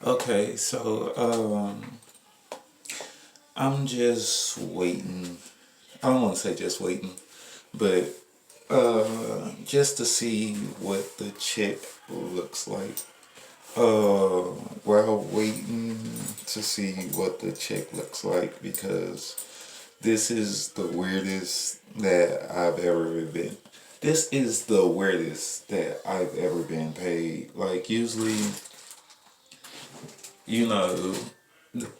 Okay, so I'm just waiting. I don't want to say just waiting, but just to see what the check looks like. Uh, while waiting to see what the check looks like because this is the weirdest that I've ever been. This is the weirdest that I've ever been paid. Like usually, you know,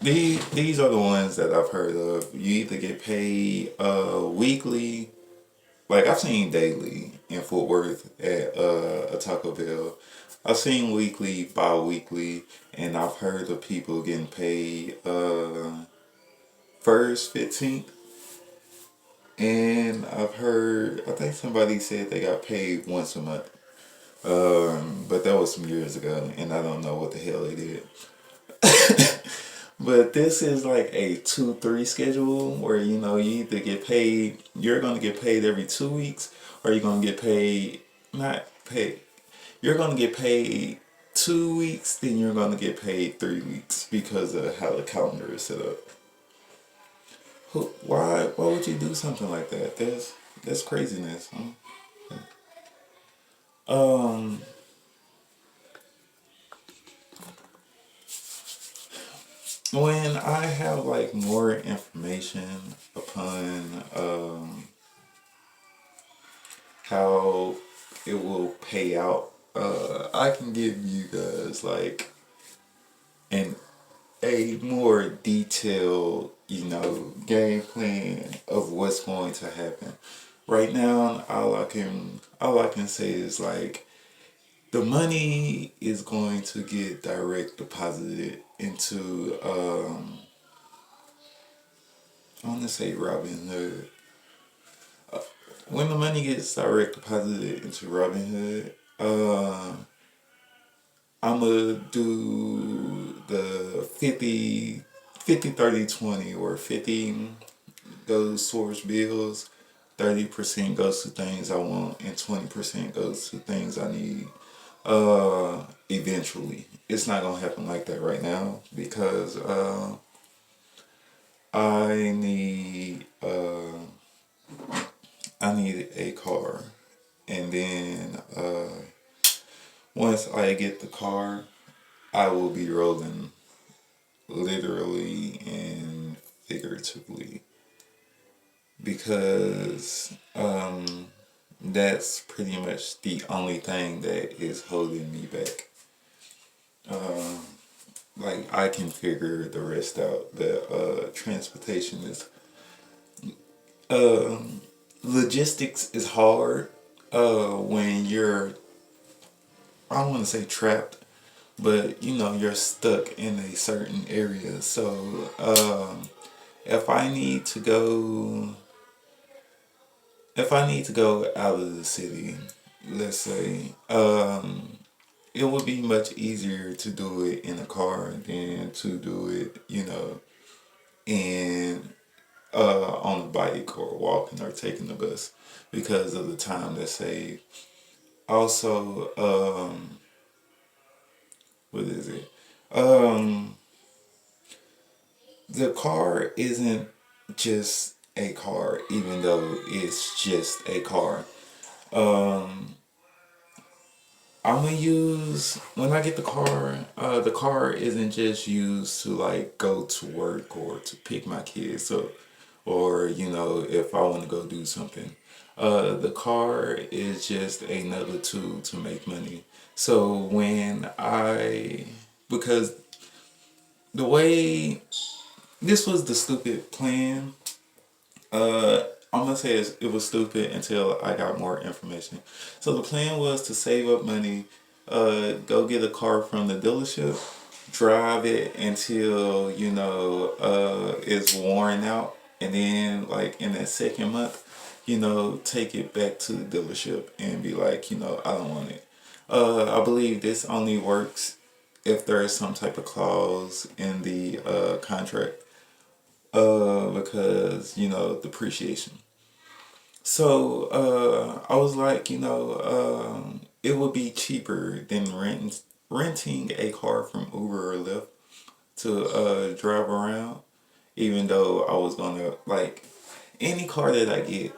these are the ones that I've heard of. You either get paid weekly, like I've seen daily in Fort Worth at a Taco Bell. I've seen weekly, bi-weekly, and I've heard of people getting paid first, 15th, and I've heard I think somebody said they got paid once a month. But that was some years ago, and I don't know what the hell they did. But this is like a 2-3 schedule where you either get paid, you're gonna get paid every 2 weeks, or you're gonna get paid not paid. You're gonna get paid 2 weeks, then you're gonna get paid 3 weeks because of how the calendar is set up. Why would you do something like that? That's craziness. Huh? Um, when I have like more information upon how it will pay out, I can give you guys like an a more detailed, game plan of what's going to happen. Right now, all I can say is like the money is going to get direct deposited into I want to say Robinhood. When the money gets direct deposited into Robinhood, I'm gonna do the 50, 50, 30, 20, or 50 goes towards bills, 30% goes to things I want, and 20% goes to things I need. Eventually, it's not gonna happen like that right now because I need I need a car, and then once I get the car, I will be rolling literally and figuratively because that's pretty much the only thing that is holding me back. Um, like I can figure the rest out. The transportation is um logistics is hard when you're, I don't want to say trapped, but you're stuck in a certain area. So if I need to go if I need to go out of the city, let's say, it would be much easier to do it in a car than to do it, in on a bike or walking or taking the bus because of the time that's saved. Also, what is it? Um, the car isn't just a car, even though it's just a car. Um, I'm gonna use when I get the car. The car isn't just used to like go to work or to pick my kids up, or if I want to go do something. The car is just another tool to make money. So because the way this was the stupid plan. I'm gonna say it was stupid until I got more information. So the plan was to save up money, go get a car from the dealership, drive it until it's worn out, and then like in that second month, take it back to the dealership and be like, I don't want it. I believe this only works if there is some type of clause in the contract, because depreciation. So I was like, it would be cheaper than renting a car from Uber or Lyft to drive around, even though I was gonna like any car that I get,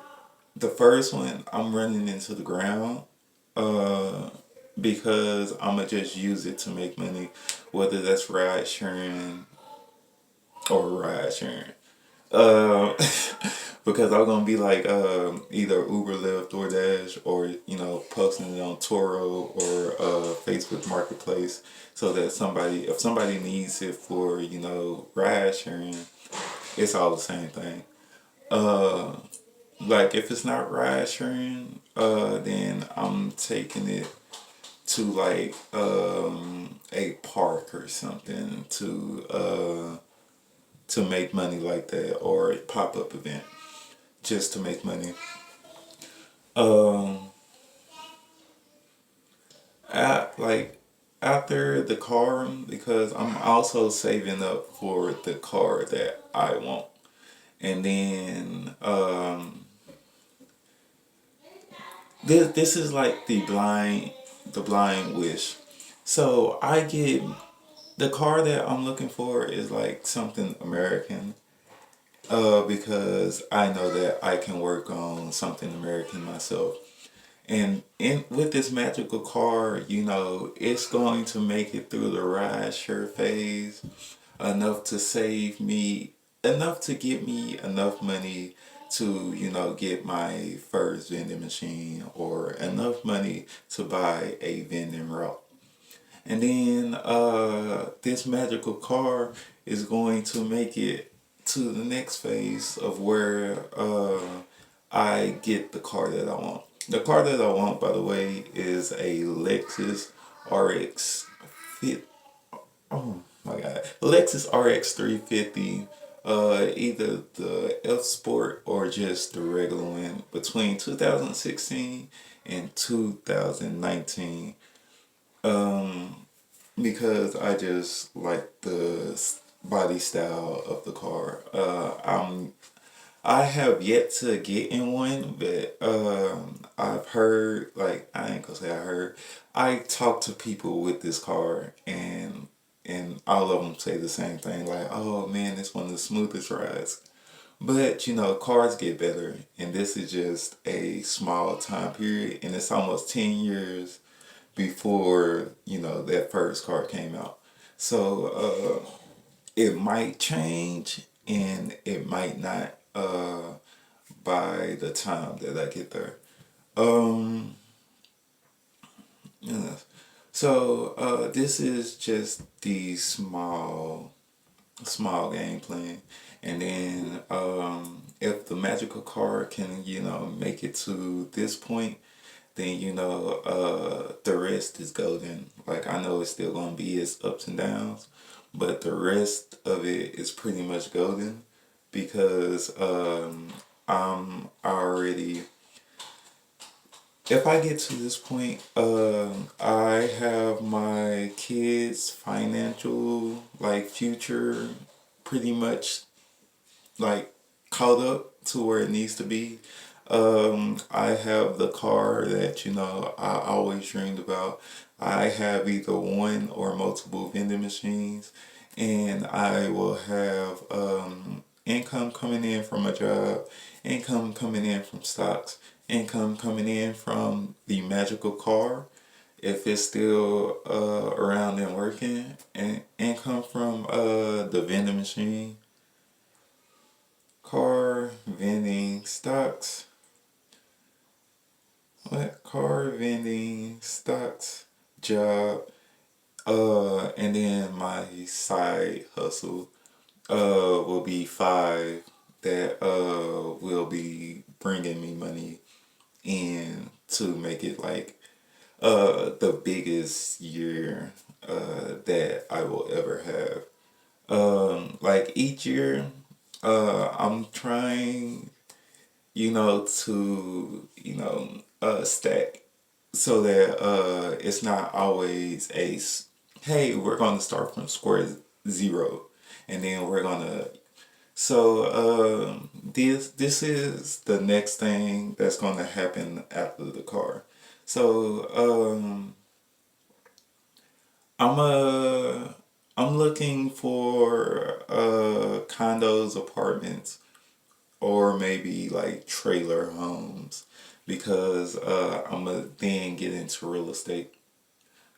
the first one I'm running into the ground, uh, because I'm gonna just use it to make money, whether that's ride sharing or ride sharing. Uh, because I'm gonna be like either Uber, Lyft, DoorDash, or posting it on Toro or Facebook Marketplace, so that if somebody needs it for ride sharing, it's all the same thing. Uh, like if it's not ride sharing, then I'm taking it to like a park or something to make money like that, or a pop up event just to make money. Um, like after the car, because I'm also saving up for the car that I want, and then this is like the blind wish. So I get the car that I'm looking for is like something American. Because I know that I can work on something American myself. And in with this magical car, it's going to make it through the ride share phase enough to save me, enough to get me enough money to, get my first vending machine, or enough money to buy a vending route. And then this magical car is going to make it to the next phase of where I get the car that I want. The car that I want, by the way, is a Lexus RX fit. Oh my God, Lexus RX 350. Either the F Sport or just the regular one between 2016 and 2019. Um, because I just like the body style of the car. I have yet to get in one, but I've heard, like, I ain't gonna say I heard. I talked to people with this car, and all of them say the same thing, like, oh man, it's one of the smoothest rides. But cars get better, and this is just a small time period, and it's almost 10 years before that first car came out. So it might change and it might not by the time that I get there. Um, yeah. So this is just the small game plan, and then if the magical car can make it to this point, then the rest is golden. Like I know it's still gonna be its ups and downs, but the rest of it is pretty much golden, because I'm already. If I get to this point, I have my kids' financial like future pretty much like caught up to where it needs to be. I have the car that I always dreamed about. I have either one or multiple vending machines, and I will have income coming in from a job, income coming in from stocks, income coming in from the magical car if it's still around and working, and income from the vending machine, car, vending, stocks. What? Car, vending, stocks, job, and then my side hustle will be five that will be bringing me money in to make it like the biggest year that I will ever have. Like each year, I'm trying, to stack, so that it's not always hey, we're gonna start from square zero, and then we're gonna. So this is the next thing that's gonna happen after the car. So I'm I'm looking for condos, apartments, or maybe like trailer homes because I'm gonna then get into real estate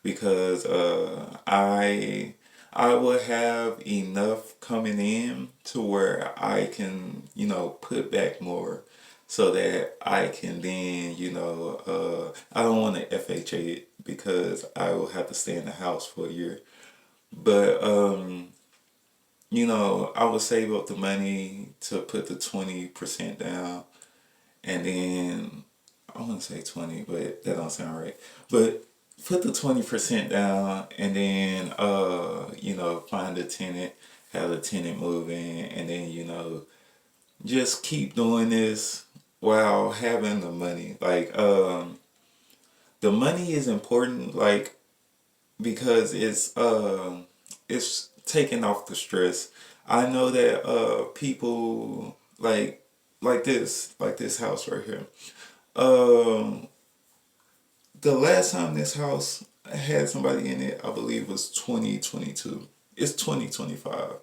because I will have enough coming in to where I can, you know, put back more so that I can then, you know, I don't want to FHA it because I will have to stay in the house for a year. But you know, I would save up the money to put the 20% down and then I want to say 20, but that don't sound right. But put the 20% down and then you know, find a tenant, have a tenant move in and then, you know, just keep doing this while having the money. Like the money is important like because it's taking off the stress. I know that people like this house right here. Um the last time this house had somebody in it, I believe was 2022. It's 2025.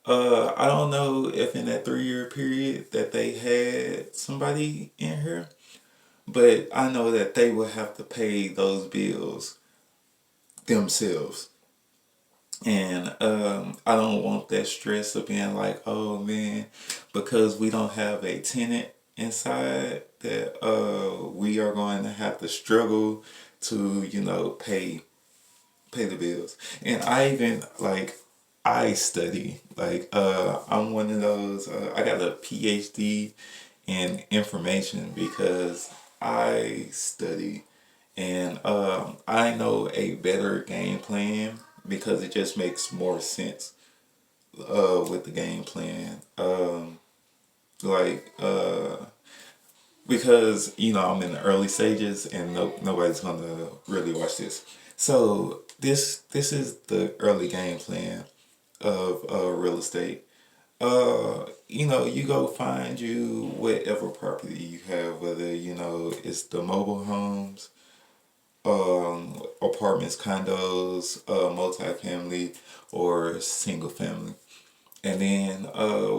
I don't know if in that 3 year period that they had somebody in here, but I know that they will have to pay those bills themselves. And I don't want that stress of being like, oh man, because we don't have a tenant inside that we are going to have to struggle to, you know, pay the bills. And I even like I study like I'm one of those I got a PhD in information because I study and I know a better game plan because it just makes more sense with the game plan. Like because you know I'm in the early stages and nobody's gonna really watch this. So this is the early game plan of real estate. You know, you go find you whatever property you have, whether you know it's the mobile homes, apartments, condos, multifamily, or single family. And then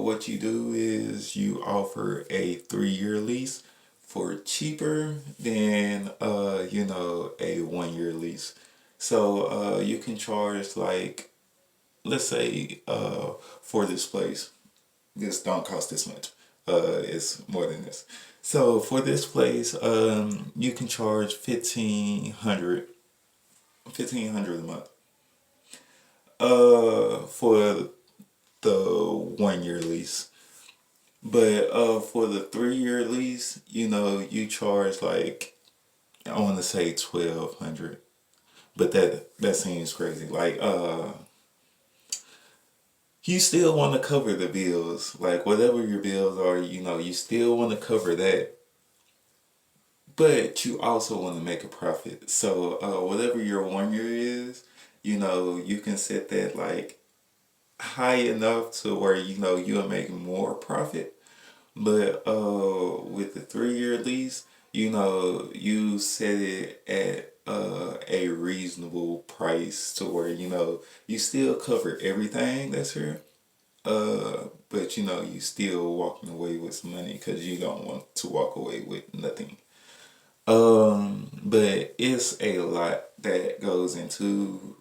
what you do is you offer a 3 year lease for cheaper than you know a 1 year lease. So you can charge like let's say for this place, this don't cost this much. It's more than this. So for this place, you can charge 1500 a month. For the 1 year lease. But for the 3 year lease, you know, you charge like I want to say 1200. But that seems crazy. Like you still want to cover the bills. Like whatever your bills are, you know, you still want to cover that. But you also want to make a profit. So whatever your 1 year is, you know, you can set that like high enough to where you know you'll make more profit. But with the 3 year lease, you know, you set it at a reasonable price to where you know you still cover everything that's here. But you know you still walking away with some money because you don't want to walk away with nothing. But it's a lot that goes into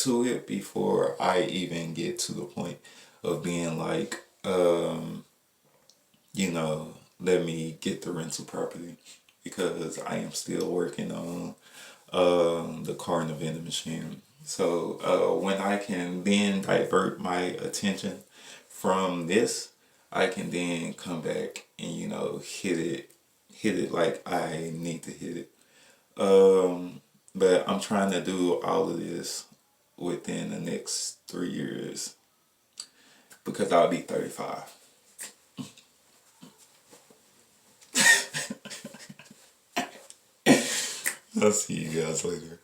it before I even get to the point of being like, you know, let me get the rental property because I am still working on the car and the vending machine. So when I can then divert my attention from this, I can then come back and you know hit it like I need to hit it. But I'm trying to do all of this within the next 3 years because I'll be 35. I'll see you guys later.